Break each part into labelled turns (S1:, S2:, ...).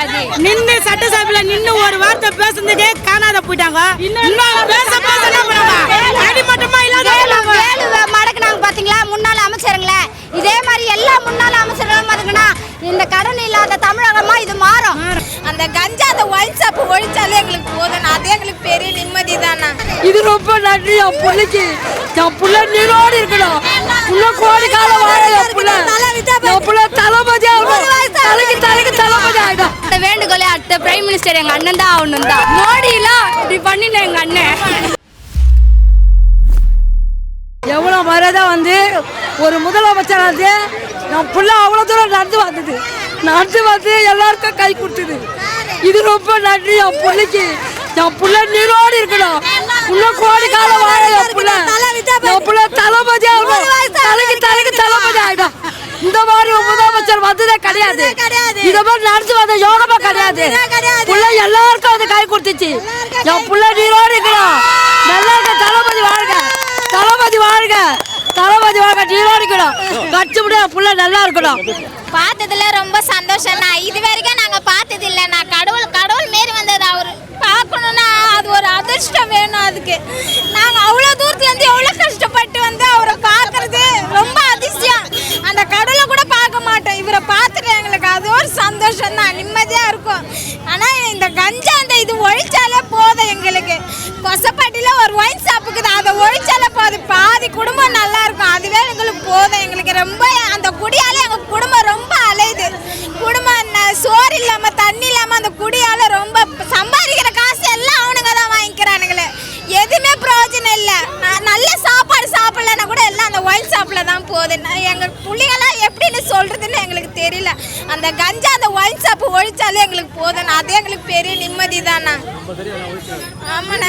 S1: முடியாது. நின்று சட்டசபையில நின்று ஒரு வார்த்தை பேசுறதுக்கே காணாத போயிட்டாங்க.
S2: மடக்குனாங்க பாத்தீங்களா முன்னாள் அமைச்சருங்களே. இதே மாதிரி எல்லா முன்னாள் அமைச்சர்களும் பாத்தீங்கன்னா இந்த கடன் இல்லாத தமிழகமா இது மாறும்.
S3: அந்த கஞ்சா அந்த ஒயின் ஷாப் ஒழிச்சாலே எங்களுக்கு போதும். அது எங்களுக்கு பெரிய நிம்மதி தானே.
S4: இது ரொம்ப நன்றி. என் பிள்ளைக்கு என் பிள்ளை நீரோடு இருக்கணும். கோடி காலம் வாழ என் பிள்ளை தளபதி ஆகணும். தலைக்கு தளபதி ஆகிடும்.
S1: அந்த வேண்டுகோளை அடுத்த பிரைம் மினிஸ்டர் எங்க அண்ணன் தான் ஆகணும் தான். மோடிலாம் இப்படி பண்ணின எங்க அண்ணன்
S4: எவ்வளோ மரியாதை வந்து ஒரு முதலமைச்சர் வந்து என் பிள்ளை அவ்வளோ தூரம் நடந்து வந்து எல்லாருக்கும் கை கொடுத்துது. இது ரொம்ப நன்றி. என் பிள்ளைக்கு என் பிள்ளை நீரோடு இருக்கணும். கோடி காலம் வாழ என் பிள்ளை தளபதி ஆகணும். தலைக்கு தளபதி ஆகிடும். இந்த மாதிரி முதலமைச்சர் வந்ததே கிடையாது. இத மாதிரி நடந்து வந்த யோகமா கிடையாது. பிள்ளை எல்லாருக்கும் அது கை கொடுத்துச்சு. என் பிள்ளை நீரோடு இருக்கணும். நல்லா இருக்க. தளபதி வாழ்க, தளபதி வாழ்க, தளபதி வாழ்க. நீரோடு இருக்கணும். கட்சி முடிய பிள்ளை நல்லா இருக்கணும்.
S3: பார்த்ததுல ரொம்ப சந்தோஷம். இது வரைக்கும் நாங்க பார்த்தது இல்லைண்ணா. கடவுள் மாரி வந்தது. அவரு பார்க்கணும்னா அது ஒரு அதிர்ஷ்டம் வேணும். அதுக்கு நாங்க அவ்வளோ தூரத்துல இருந்து எவ்வளோ கஷ்டப்பட்டு வந்து அவரை பார்க்கறது ரொம்ப அதிசயம். அந்த கடவுளை கூட பார்க்க மாட்டோம். இவரை பார்த்துட்டு எங்களுக்கு அது ஒரு சந்தோஷம் தான். நிம்மதியா இருக்கும். ஆனா இந்த கஞ்சா அந்த இது ஒழிச்சாலே போதும் எங்களுக்கு. கொசப்பாட்டில ஒரு ஒயின் ஷாப்புக்குது. அதை ஒழிச்சாலே போதும். பாதி குடும்பம் நல்லா இருக்கும். அதுவே எங்களுக்கு போதும். எங்களுக்கு ரொம்ப அந்த குடியால எங்க குடும்பம் ரொம்ப அலையுது. குடும்பம் சோறு இல்லாம தண்ணி இல்லாம அந்த குடியால ரொம்ப சம்பாதிக்கிற காசு எல்லாம் அவனுங்க தான் வாங்கிக்கிறானுங்களே. எதுவுமே பிரயோஜனம் இல்லை. நல்ல சாப்பாடு சாப்பிடலன்னா கூட எல்லாம் அந்த ஒயின் ஷாப்ல தான் போகுது. எங்கள் பிள்ளைங்களாம் எப்படின்னு சொல்றதுன்னு எங்களுக்கு தெரியல. அந்த கஞ்சா அந்த ஒயின் ஷாப் ஒழிச்சாலே எங்களுக்கு போதும். அது எங்களுக்கு பெரிய நிம்மதி தானா. ஆமாண்ணா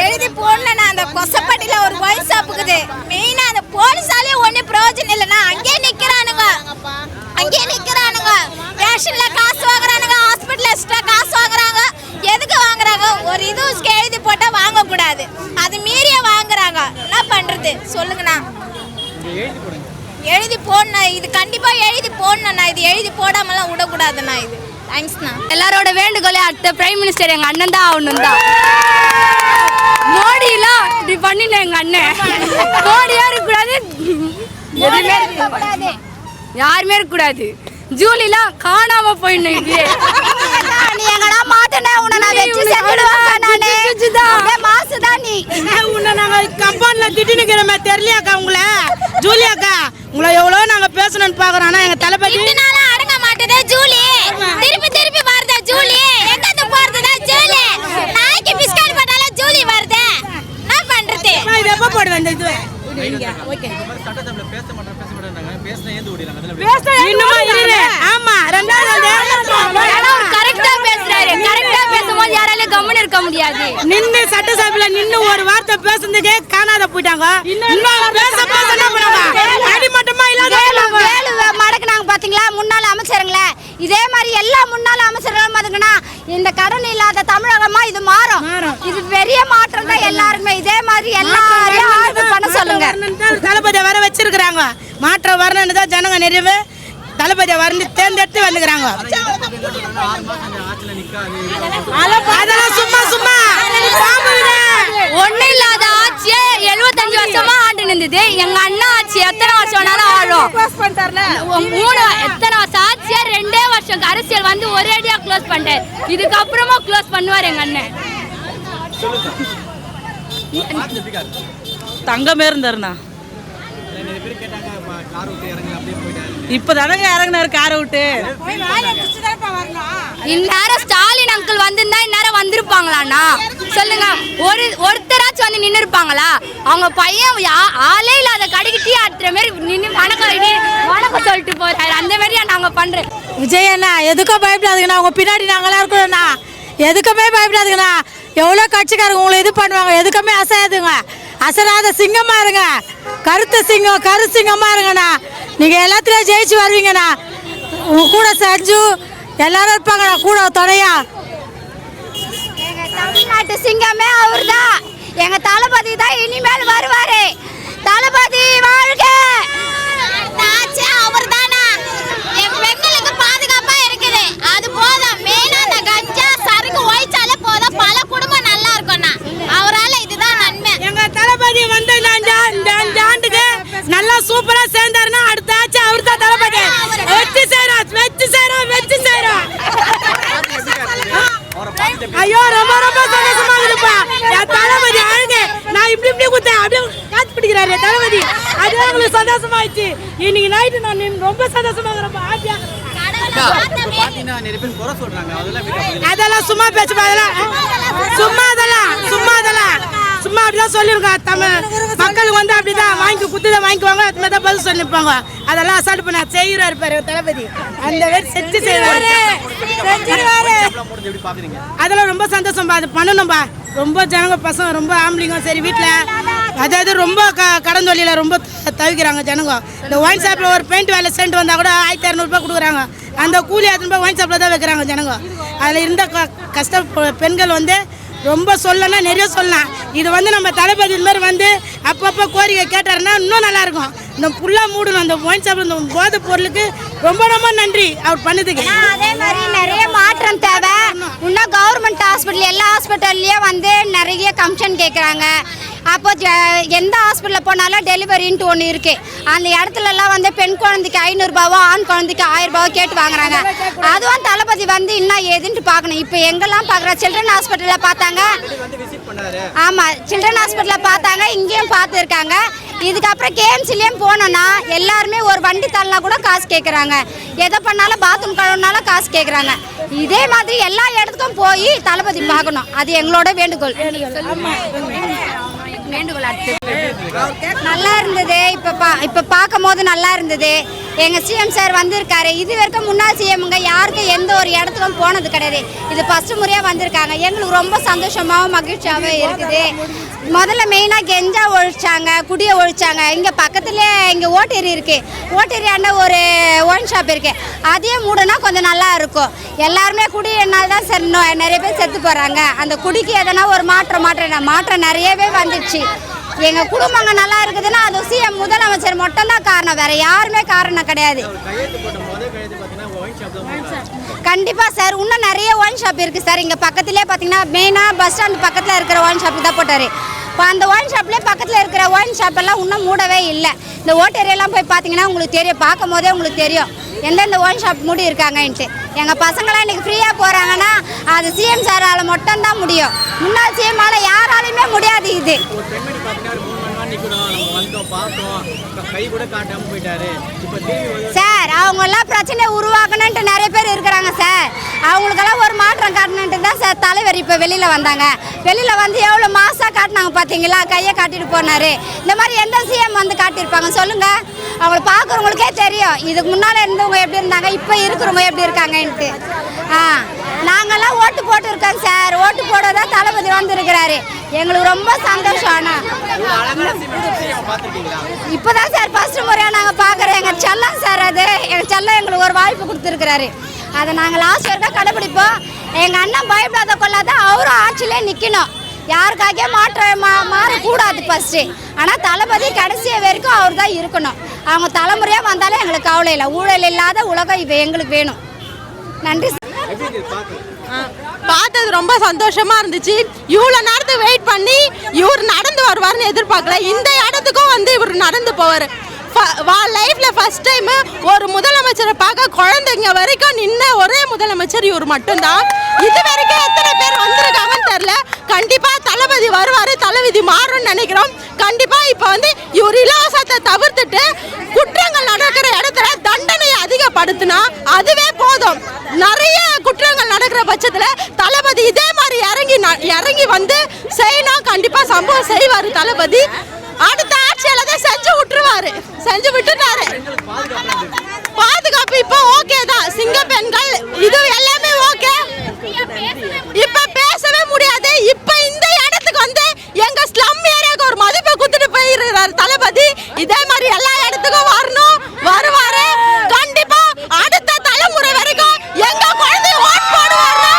S3: எழுதி போடலண்ணா. அந்த கொசப்பட்டியில ஒரு ஒயின் ஷாப்புக்குது. மெயினா அந்த போலீஸாலே ஒன்றும் பிரயோஜனம் இல்லைண்ணா. அங்கேயே நிக்கிறானுங்க. ரேஷன்ல காசு வாங்குறானுங்க. ஹாஸ்பிட்டல் எக்ஸ்ட்ரா காசு வாங்குறாங்க. எதுக்கு வாங்குறாங்க? ஒரு இது எழுதி போட்டா வாங்கக்கூடாது. அது மீறிய வாங்குறாங்க. என்ன பண்றது சொல்லுங்கண்ணா. எழுதி போடணும். இது கண்டிப்பா எழுதி போடணும்ண்ணா. இது எழுதி போடாமலாம் விடக்கூடாதுண்ணா. இது தேங்க்ஸ்ண்ணா.
S1: எல்லாரோட வேண்டுகோளை அடுத்த பிரைம் மினிஸ்டர் எங்க அண்ணன் தான் ஆகணும் தான். மோடிலாம் இப்படி பண்ணின எங்க அண்ணன். மோடியா இருக்கக்கூடாது. எதுவுமே இருக்கக்கூடாது. யாருமே இருக்கக்கூடாது. ஜூலிலாம் காணாம போயிடணும். இது
S2: நீ எங்கடா மாத்தனே உன்னை நான் வெச்சு செத்துடுவாங்க. நானே மாசுதான் நீ.
S5: உன்னை நாங்க கம்பவுண்ட்ல திட்டினுக்கிறோமே தெரியலையாக்கா உங்களை? ஜூலியாக்கா உங்களை எவ்வளோ நாங்க பேசணும்னு பாக்குறோம். ஆனா எங்க தளபதி
S3: அடங்க மாட்டேதே ஜூலி. திருப்பி வருதா ஜூலி? எங்க இருந்து போறதுடா ஜூலி? நாய்க்கு பிஸ்கட் போட்டால ஜூலி வருதே. என்ன பண்றது?
S5: இது எப்ப போடுவேன் இந்த இது? ஆமா
S1: கரெக்டா பேசுறாரு. கரெக்டா பேசும்போது யாராலும் கம்முன்னு இருக்க முடியாது.
S5: நின்று சட்டசபையில நின்று ஒரு வார்த்தை பேசுறதுக்கே காணாத போயிட்டாங்க.
S2: மடக்குனாங்க பாத்தீங்களா முன்னாள் அமைச்சருங்களே. இதே மாதிரி எல்லா முன்னாள் அமைச்சர்களும் பாத்தீங்கன்னா இந்த கடன் இல்லாத தமிழகமா இது மாறும். இது பெரிய மாற்றம் தான் எல்லாருக்குமே. இதே மாதிரி எல்லாரையும் ஆர்டர் பண்ண சொல்லுங்க.
S5: தளபதி வர வச்சிருக்கிறாங்க. மாற்றம் வரணும்னு தான் ஜனங்க நிறைய தளபதி வந்து தேர்ந்தெடுத்து வந்துக்கிறாங்க. அதெல்லாம் சும்மா
S1: ஒண்ணு இல்லாத ஆட்சியே 75 வருஷமா ஆண்டு நின்றது. எங்க அண்ணா ஆட்சி எத்தனை வருஷம் வேணாலும் ஆளும். எத்தனை வருஷம் ஆட்சியா 2 வருஷம் அரசியல் வந்து ஒரேடியா க்ளோஸ் பண்ணிட்டாரு. இதுக்கப்புறமா க்ளோஸ் பண்ணுவார் எங்க அண்ணன்.
S5: தங்கமே இருந்தாருண்ணா. இப்பதானங்க இறங்கினாரு காரை விட்டு.
S1: இந்நேரம் ஸ்டாலின் அங்கிள் வந்திருந்தா இந்நேரம் வந்திருப்பாங்களாண்ணா? சொல்லுங்க. ஒருத்தராச்சும் வந்து நின்று இருப்பாங்களா? அவங்க பையன் ஆளே இல்லாத கடைக்கு டீ ஆட்டுற மாதிரி நின்று வணக்கம் சொல்லிட்டு போறாரு. அந்த மாதிரியா நாங்க பண்றோம்.
S4: விஜய் அண்ணா எதுக்கும் பயப்படாதுங்கண்ணா. அவங்க பின்னாடி நாங்களாம் இருக்கணும்ண்ணா. எதுக்குமே பயப்படாதுங்கண்ணா. எவ்வளோ கட்சிக்காரங்க உங்களை இது பண்ணுவாங்க. எதுக்குமே அசையாதுங்க. அசராத சிங்கமா இருங்க. கரு சிங்கமா இருங்கண்ணா. நீங்க எல்லாத்துலயும் ஜெயிச்சு வருவீங்கண்ணா. உங்க கூட சஞ்சு எல்லாரும் இருப்பாங்கண்ணா கூட துணையா.
S2: எங்க தமிழ்நாட்டு சிங்கமே அவர்தான். எங்க தளபதி தான் இனிமேல் வருவாரு. தளபதி வாழ்க.
S3: அவர் தானா என் பெண்களுக்கு பாதுகாப்பா இருக்குது.
S5: சந்தோஷமாயிடுச்சு. இன்னைக்கு நைட்டு நான் ரொம்ப சந்தோஷமா இருக்கிறேன், ஹாப்பியா. அதெல்லாம் சும்மா பேச்சு, சும்மா அப்படிதான் சொல்லிருக்கோம். தமிழ் மக்களுக்கு வந்து அப்படிதான் வாங்கி குத்துதான் வாங்கிக்குவாங்க, அது மாதிரி தான் பதில் சொல்லிருப்பாங்க. அதெல்லாம் அசால்ட் பண்ண செய்யறா இருப்பாரு தளபதி, அந்த வேறு செஞ்சு செய்வாரு. அதெல்லாம் ரொம்ப சந்தோஷம்பா, அது பண்ணணும்பா. ரொம்ப ஜனங்க பசங்க ரொம்ப ஆம்பளைங்க சரி வீட்டில் அதாவது ரொம்ப கடன் தொழில ரொம்ப தவிக்கிறாங்க ஜனங்க. இந்த ஒயின் ஷாப்பில் ஒரு பெயிண்ட் வேலை சென்ட் வந்தால் கூட 1200 கொடுக்குறாங்க. அந்த கூலி 1000 ஒயின் ஷாப்பில் தான் வைக்கிறாங்க ஜனங்க. அதில் இருந்த கஷ்ட பெண்கள் வந்து ரொம்ப சொல்லலாம், நிறைய சொல்லலாம். இது வந்து நம்ம தளபதி இது மாதிரி வந்து அப்பப்போ கோரிக்கை கேட்டாருன்னா இன்னும் நல்லாயிருக்கும். இந்த ஃபுல்லாக மூடணும் அந்த ஒயின் ஷாப்பில் இந்த போதை பொருளுக்கு ரொம்ப ரொம்ப நன்றி அவர் பண்ணதுக்கு.
S2: அதே மாதிரி நிறைய மாற்றம் தேவை. இன்னும் கவர்மெண்ட் ஹாஸ்பிட்டல் எல்லா ஹாஸ்பிட்டல்லையும் வந்து நிறைய கமிஷன் கேட்குறாங்க. அப்போ எந்த ஹாஸ்பிட்டலில் போனாலும் டெலிவரின்ட்டு ஒன்று இருக்குது. அந்த இடத்துலலாம் வந்து பெண் குழந்தைக்கு 500 ரூபாவோ ஆண் குழந்தைக்கு 1000 ரூபாவோ கேட்டு வாங்குறாங்க. அதுவும் தளபதி வந்து இன்னும் ஏதுன்ட்டு பார்க்கணும். இப்போ எங்கெல்லாம் பார்க்குற சில்ட்ரன் ஹாஸ்பிட்டலில் பார்த்தாங்க, ஆமாம் சில்ட்ரன் ஹாஸ்பிட்டலில் பார்த்தாங்க, இங்கேயும் பார்த்துருக்காங்க. இதுக்கப்புறம் கேஎம்சிலையும் போனோன்னா எல்லாருமே ஒரு வண்டி தள்ளனா கூட காசு கேட்குறாங்க. எதை பண்ணாலும் பாத்ரூம் கழுவுனாலும் காசு கேட்குறாங்க. இதே மாதிரி எல்லா இடத்துக்கும் போய் தளபதி பார்க்கணும், அது எங்களோட வேண்டுகோள். நல்லா இருந்தது. இப்போ பார்க்கும் போது நல்லா இருந்தது. எங்கள் சிஎம் சார் வந்திருக்காரு. இது வரைக்கும் முன்னாள் சிஎம்ங்க யாருக்கும் எந்த ஒரு இடத்துக்கும் போனது கிடையாது. இது ஃபஸ்ட்டு முறையாக வந்திருக்காங்க. எங்களுக்கு ரொம்ப சந்தோஷமாகவும் மகிழ்ச்சியாகவும் இருக்குது. முதல்ல மெயினாக கெஞ்சா ஒழிச்சாங்க, குடியை ஒழிச்சாங்க. இங்கே பக்கத்துலேயே இங்கே ஓட்டேரி இருக்குது, ஓட்டேரியாண்ட ஒரு ஒயின் ஷாப் இருக்குது. அதையும் மூடனா கொஞ்சம் நல்லா இருக்கும். எல்லாருமே குடியினால் தான் சார் நிறைய பேர் செத்து போகிறாங்க. அந்த குடிக்கு எதனா ஒரு மாற்றம் நிறையவே வந்துடுச்சு. எங்கள் குடும்பங்க நல்லா இருக்குதுன்னா அது சிஎம் முதலமைச்சர் மட்டும்தான் காரணம், வேற யாருமே காரணம் கிடையாது. கண்டிப்பாக சார் இன்னும் நிறைய ஒயின் ஷாப் இருக்குது சார். இங்கே பக்கத்துலேயே பார்த்தீங்கன்னா மெயினாக பஸ் ஸ்டாண்ட் பக்கத்தில் இருக்கிற ஒயின் ஷாப்பு தான் போட்டார். இப்போ அந்த ஒயின் ஷாப்லேயே பக்கத்தில் இருக்கிற ஒயின் ஷாப்பெல்லாம் இன்னும் மூடவே இல்லை. இந்த ஓட்டேரியெல்லாம் போய் பார்த்தீங்கன்னா உங்களுக்கு தெரியும், பார்க்கும் போதே உங்களுக்கு தெரியும் எந்தெந்த ஒயின் ஷாப் மூடி இருக்காங்கன்ட்டு. எங்கள் பசங்களாம் இன்றைக்கி ஃப்ரீயாக போகிறாங்கன்னா அது சிஎம் சாரால் மட்டும்தான் முடியும். முன்னாள் சிஎம்மால் யாராலையுமே முடியாது. இது சார் அவங்கெல்லாம் பிரச்சனை உருவாக்கணுன்ட்டு நிறைய பேர் இருக்கிறாங்க சார். அவங்களுக்கெல்லாம் ஒரு மாற்றம் காட்டணுன்ட்டு தான் சார் தலைவர் இப்போ வெளியில் வந்தாங்க. வெளியில் வந்து எவ்வளோ மாசாக காட்டினாங்க பார்த்தீங்களா, கையை காட்டிட்டு போனார். இந்த மாதிரி எந்த சிஎம் வந்து காட்டியிருப்பாங்க சொல்லுங்கள்? அவங்கள பார்க்குறவங்களுக்கே தெரியும் இதுக்கு முன்னால் இருந்தவங்க எப்படி இருந்தாங்க, இப்போ இருக்கிறவங்க எப்படி இருக்காங்கன்ட்டு. நாங்கள்லாம் ஓட்டு போட்டுருக்கோம் சார். ஓட்டு போட தான் தளபதி வந்துருக்கிறாரு. எங்களுக்கு ரொம்ப சந்தோஷம். ஆனால் இப்போ தான் சார் ஃபஸ்ட்டு முறையாக நாங்கள் பார்க்குறோம். எங்கள் செல்லம் சார், அது எங்கள் செல்லம் எங்களுக்கு ஒரு வாய்ப்பு கொடுத்துருக்குறாரு. அதை நாங்கள் லாஸ்ட் வரைக்கும் கடைப்பிடிப்போம். எங்கள் அண்ணன் பயப்படாத கொள்ளாத அவரும் ஆட்சியிலே நிற்கணும். யாருக்காக மாறக்கூடாது ஃபஸ்ட்டு. ஆனால் தளபதி கடைசி வரைக்கும் அவர் தான் இருக்கணும். அவங்க தலைமுறையாக வந்தாலே எங்களுக்கு கவலை இல்லை. ஊழல் இல்லாத உலகம் இப்போ எங்களுக்கு வேணும். நன்றி.
S6: பார்த்தது ரொம்ப சந்தோஷமா இருந்துச்சு. இவ்வளோ நேரத்துக்கு வெயிட் பண்ணி இவர் நடந்து வருவார்னு எதிர்பார்க்கல. இந்த இடத்துக்கும் வந்து இவர் நடந்து போவார். லைஃப்ல ஃபர்ஸ்ட் டைம் ஒரு முதலமைச்சரை பார்க்க குழந்தைங்க வரைக்கும் நின்ன ஒரே முதலமைச்சர் இவர் மட்டும்தான். இது வரைக்கும் எத்தனை பேர் வந்திருக்காங்கன்னு தெரியல. கண்டிப்பா தளபதி வருவாரு, தளபதி மாறும்னு நினைக்கிறோம். கண்டிப்பா இப்ப வந்து இவர் இலவசத்தை தவிர்த்துட்டு குற்றங்கள் நடக்கிற இடத்துல தண்டனையை அதிகப்படுத்தினா அதுவே போதும். நிறைய குற்றங்கள் நடக்கிற பட்சத்துல தளபதி இதே மாதிரி இறங்கி வந்து செய்யணும். கண்டிப்பா சம்பவம் செய்வாரு தளபதி. அடுத்த ஆட்சியில தான் செஞ்சு விட்டுட்டாரு. பாதுகாப்பு இப்ப ஓகே தான். சிங்க பெண்கள் இது எல்லாமே ஓகே. இப்ப பேசவே முடியாது. இப்ப இந்த இடத்துக்கு வந்து எங்க ஸ்லம் ஏரியாவுக்கு ஒரு மதிப்பை குடுத்துட்டு போயிருக்கிறார் தளபதி. இதே மாதிரி எல்லா இடத்துக்கும் வரணும், வருவாரு. கண்டிப்பா அடுத்த தலைமுறை வரைக்கும் எங்க குழந்தை ஓட் போடுவாரு.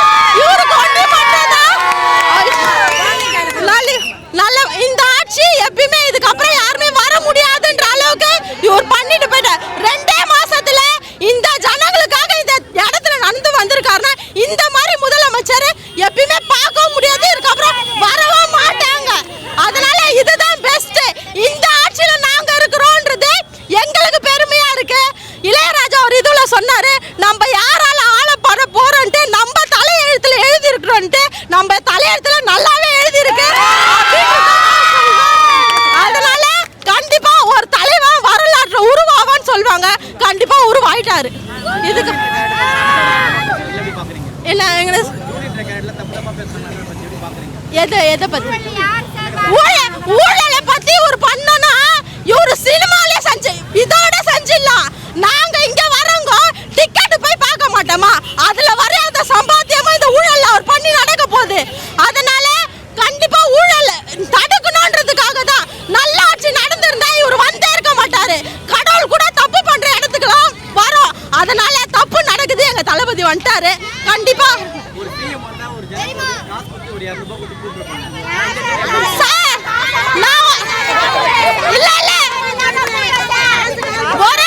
S6: இவருக்கு ஒண்ணு மட்டும்தான் நல்ல இந்த ஆட்சி. எப்பயுமே இதுக்கப்புறம் யாருமே வர முடியாதுன்ற அளவுக்கு இவர் பண்ணிட்டு போயிட்டார். 2 மாசத்துல இந்த ஜனங்களுக்காக இந்த இடத்துல எதை பத்தி ஊழலை பத்தி ஒரு பண்ணனா இவரு சினிமாலே செஞ்சு இதோட செஞ்சிடலாம். நாங்க இங்க வரவங்க டிக்கெட் போய் பார்க்க மாட்டோமா? அதுல வரையாத சம்பாத்தியமா இந்த ஊழல் அவர் பண்ணி நடக்க போகுது. அதனால கண்டிப்பா ஊழல் தடுக்கணும்ன்றதுக்காக தான் நல்ல ஆட்சி நடந்திருந்தா இவர் வந்தே இருக்க மாட்டாரு. கடவுள் கூட தப்பு பண்ற இடத்துக்குலாம் வரோம். அதனால தப்பு நடக்குது, எங்க தளபதி வந்துட்டாரு. கண்டிப்பா சார் இல்ல ஒரு